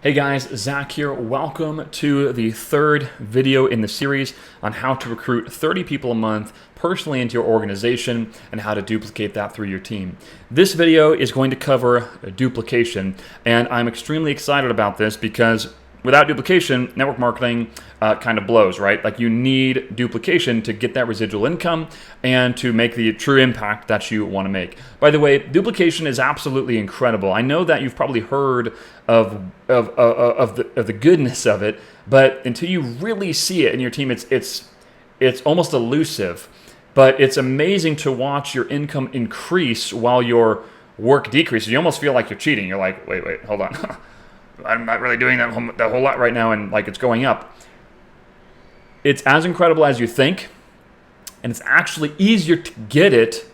Hey guys, Zach here. Welcome to the third video in the series on how to recruit 30 people a month personally into your organization and how to duplicate that through your team. This video is going to cover duplication, and I'm extremely excited about this because without duplication, network marketing kind of blows, right? Like you need duplication to get that residual income and to make the true impact that you want to make. By the way, duplication is absolutely incredible. I know that you've probably heard of the goodness of it, but until you really see it in your team, it's almost elusive. But it's amazing to watch your income increase while your work decreases. You almost feel like you're cheating. You're like, wait, hold on. I'm not really doing that whole lot right now, and like it's going up. It's as incredible as you think, and it's actually easier to get it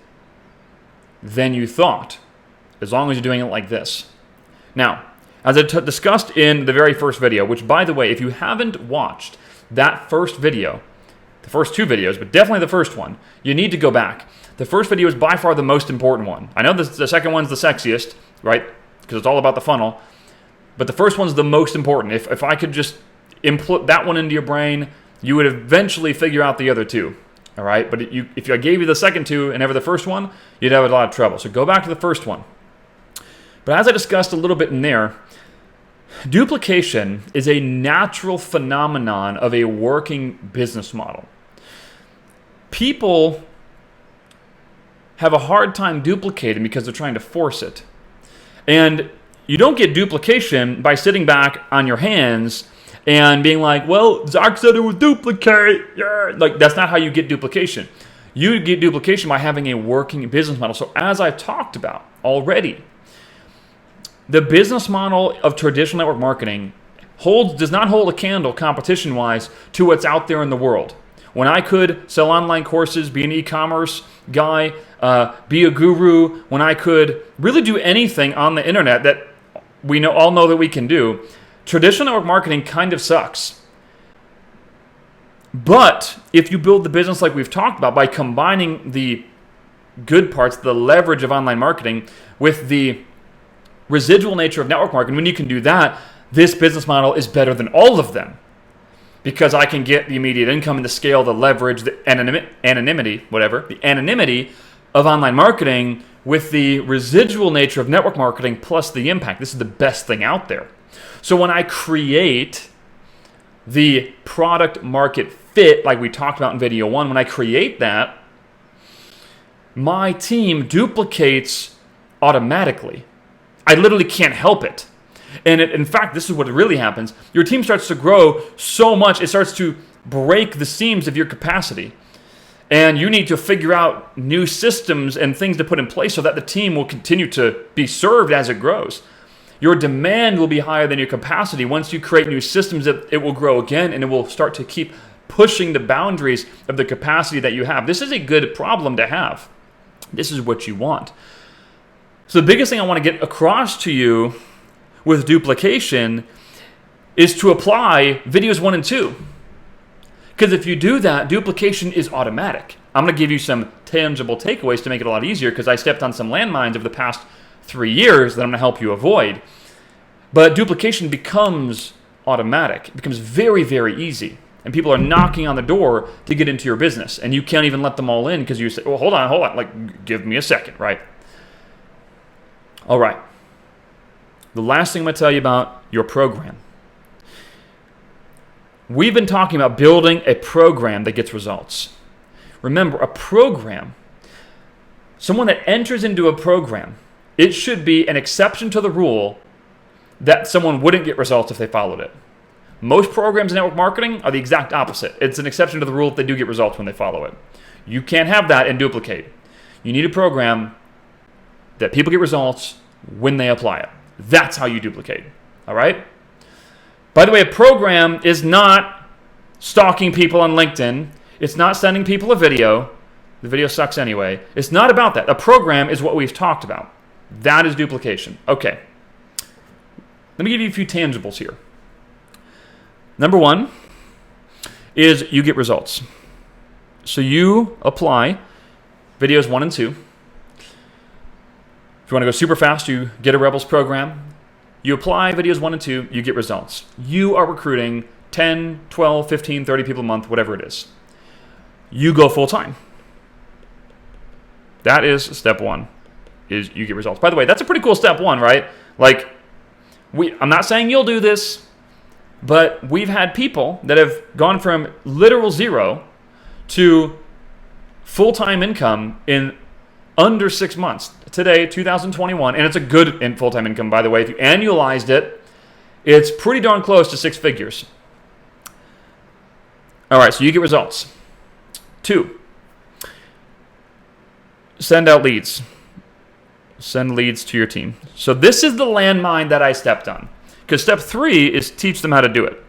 than you thought, as long as you're doing it like this. Now, as I discussed in the very first video, which by the way, if you haven't watched that first video, the first two videos, but definitely the first one, you need to go back. The first video is by far the most important one. I know the second one's the sexiest, right? Because it's all about the funnel. But the first one's the most important. If I could just input that one into your brain, you would eventually figure out the other two. All right? But if I gave you the second two and never the first one, you'd have a lot of trouble. So go back to the first one. But as I discussed a little bit in there, duplication is a natural phenomenon of a working business model. People have a hard time duplicating because they're trying to force it. And you don't get duplication by sitting back on your hands and being like, well, Zach said it would duplicate. Yeah. Like, that's not how you get duplication. You get duplication by having a working business model. So as I've talked about already, the business model of traditional network marketing does not hold a candle competition-wise to what's out there in the world. When I could sell online courses, be an e-commerce guy, be a guru, when I could really do anything on the internet that we all know that we can do, traditional network marketing kind of sucks. But if you build the business like we've talked about by combining the good parts, the leverage of online marketing with the residual nature of network marketing, when you can do that, this business model is better than all of them. Because I can get the immediate income and the scale, the leverage, the anonymity of online marketing with the residual nature of network marketing plus the impact. This is the best thing out there. So when I create the product market fit, like we talked about in video one, when I create that, my team duplicates automatically. I literally can't help it. And in fact, this is what really happens. Your team starts to grow so much, it starts to break the seams of your capacity. And you need to figure out new systems and things to put in place so that the team will continue to be served as it grows. Your demand will be higher than your capacity. Once you create new systems, it will grow again, and it will start to keep pushing the boundaries of the capacity that you have. This is a good problem to have. This is what you want. So the biggest thing I want to get across to you with duplication is to apply videos 1 and 2. Because if you do that, duplication is automatic. I'm going to give you some tangible takeaways to make it a lot easier because I stepped on some landmines over the past 3 years that I'm going to help you avoid. But duplication becomes automatic. It becomes very, very easy. And people are knocking on the door to get into your business. And you can't even let them all in because you say, well, hold on. Like, give me a second, right? All right. The last thing I'm going to tell you about your program. We've been talking about building a program that gets results. Remember, a program, someone that enters into a program, it should be an exception to the rule that someone wouldn't get results if they followed it. Most programs in network marketing are the exact opposite. It's an exception to the rule if they do get results when they follow it. You can't have that and duplicate. You need a program that people get results when they apply it. That's how you duplicate. All right? By the way, a program is not stalking people on LinkedIn. It's not sending people a video. The video sucks anyway. It's not about that. A program is what we've talked about. That is duplication. Okay. Let me give you a few tangibles here. Number 1 is you get results. So you apply videos 1 and 2. If you want to go super fast, you get a Rebels program. You apply videos 1 and 2, you get results. You are recruiting 10, 12, 15, 30 people a month, whatever it is. You go full time. That is step 1, is you get results. By the way, that's a pretty cool step 1, right? Like, I'm not saying you'll do this, but we've had people that have gone from literal zero to full-time income in under 6 months. Today, 2021, and it's a good full-time income, by the way. If you annualized it, it's pretty darn close to 6 figures. All right, so you get results. 2, send out leads. Send leads to your team. So this is the landmine that I stepped on. Because step 3 is teach them how to do it.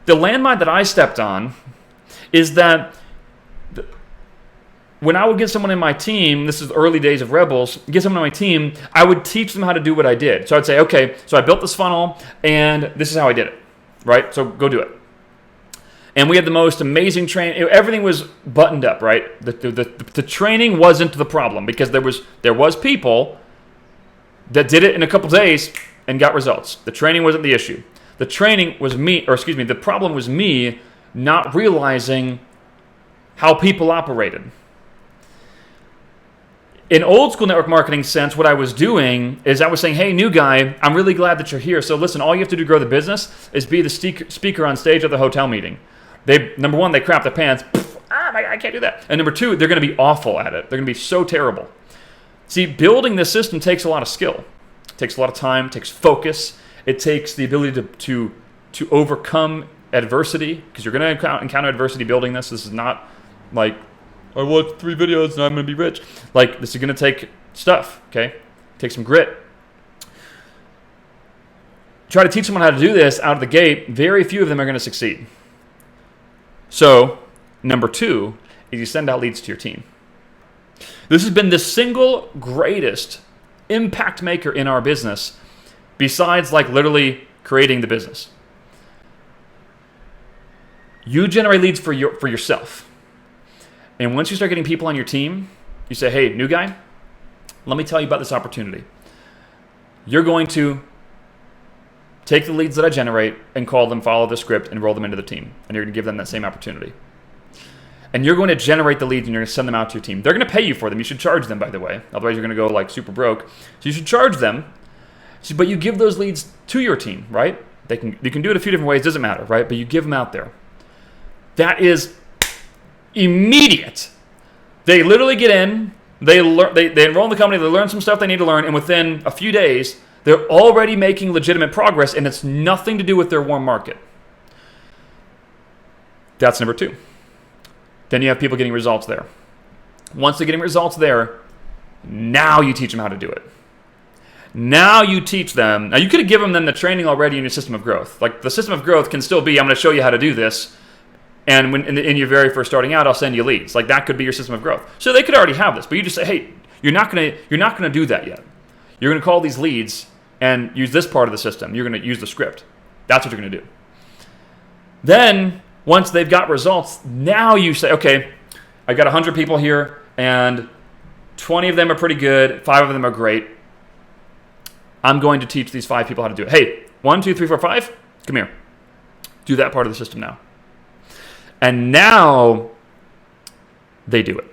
The landmine that I stepped on is that when I would get someone in my team, this is the early days of Rebels, get someone on my team, I would teach them how to do what I did. So I'd say, okay, so I built this funnel, and this is how I did it, right? So go do it. And we had the most amazing training. Everything was buttoned up, right? The training wasn't the problem, because there was people that did it in a couple days and got results. The training wasn't the issue. The training was the problem was me not realizing how people operated. In old school network marketing sense, what I was doing is I was saying, hey, new guy, I'm really glad that you're here. So listen, all you have to do to grow the business is be the speaker on stage at the hotel meeting. Number 1, they crap their pants. I can't do that. And number 2, they're going to be awful at it. They're going to be so terrible. See, building this system takes a lot of skill. It takes a lot of time. It takes focus. It takes the ability to overcome adversity, because you're going to encounter adversity building this. This is not like, I watched 3 videos and I'm going to be rich. Like, this is going to take stuff, okay? Take some grit. Try to teach someone how to do this out of the gate. Very few of them are going to succeed. So, number 2 is you send out leads to your team. This has been the single greatest impact maker in our business, besides like literally creating the business. You generate leads for yourself. And once you start getting people on your team, you say, hey, new guy, let me tell you about this opportunity. You're going to take the leads that I generate and call them, follow the script, and roll them into the team. And you're going to give them that same opportunity. And you're going to generate the leads and you're going to send them out to your team. They're going to pay you for them. You should charge them, by the way. Otherwise, you're going to go like super broke. So you should charge them. But you give those leads to your team, right? You can do it a few different ways. Doesn't matter, right? But you give them out there. That is immediate. They literally get in. They enroll in the company. They learn some stuff they need to learn. And within a few days, they're already making legitimate progress. And it's nothing to do with their warm market. That's number 2. Then you have people getting results there. Once they're getting results there, now you teach them how to do it. Now you teach them. Now you could have given them the training already in your system of growth. Like the system of growth can still be, I'm going to show you how to do this. And when in your very first starting out, I'll send you leads. Like that could be your system of growth. So they could already have this, but you just say, hey, you're not going to do that yet. You're going to call these leads and use this part of the system. You're going to use the script. That's what you're going to do. Then once they've got results, now you say, okay, I've got 100 people here, and 20 of them are pretty good, 5 of them are great. I'm going to teach these 5 people how to do it. Hey, 1, 2, 3, 4, 5, come here. Do that part of the system now. And now they do it.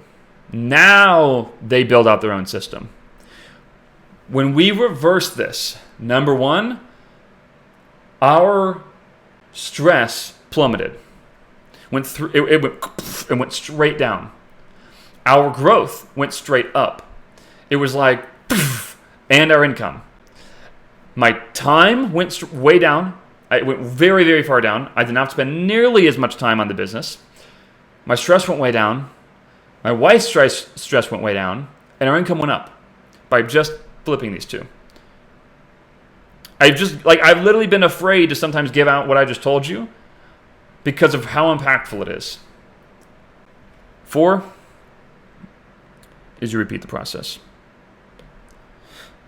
Now they build out their own system. When we reverse this, number 1, our stress plummeted. It went straight down. Our growth went straight up. It was like, and our income. My time went way down. It went very, very far down. I did not spend nearly as much time on the business. My stress went way down. My wife's stress went way down. And our income went up by just flipping these 2. I've literally been afraid to sometimes give out what I just told you because of how impactful it is. 4 is you repeat the process.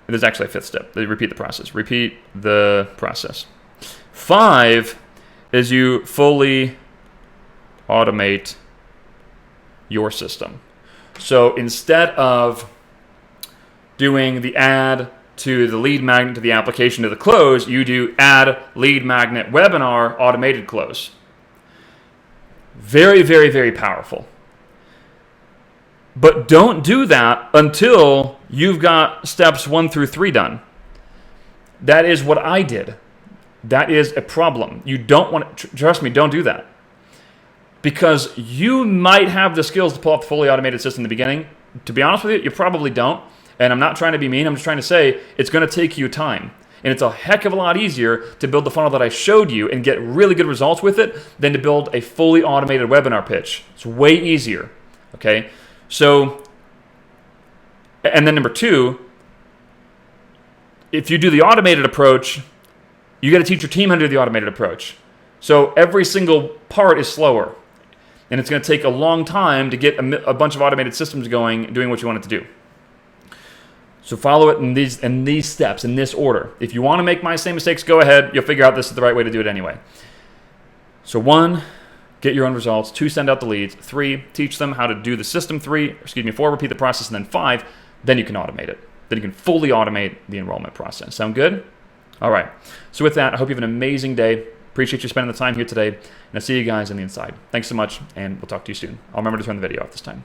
There's actually a 5th step. They repeat the process. Repeat the process. 5 is you fully automate your system. So instead of doing the add to the lead magnet, to the application, to the close, you do add lead magnet webinar automated close. Very, very, very powerful. But don't do that until you've got steps 1 through 3 done. That is what I did. That is a problem. You don't want to, trust me, don't do that. Because you might have the skills to pull off the fully automated system in the beginning. To be honest with you, you probably don't. And I'm not trying to be mean. I'm just trying to say it's going to take you time. And it's a heck of a lot easier to build the funnel that I showed you and get really good results with it than to build a fully automated webinar pitch. It's way easier. Okay? So, and then number 2, if you do the automated approach, you got to teach your team how to do the automated approach. So every single part is slower. And it's going to take a long time to get a bunch of automated systems going, doing what you want it to do. So follow it in these steps, in this order. If you want to make my same mistakes, go ahead. You'll figure out this is the right way to do it anyway. So 1, get your own results. 2, send out the leads. 3, teach them how to do the system. 4, repeat the process. And then 5, then you can automate it. Then you can fully automate the enrollment process. Sound good? All right. So with that, I hope you have an amazing day. Appreciate you spending the time here today. And I'll see you guys on the inside. Thanks so much, and we'll talk to you soon. I'll remember to turn the video off this time.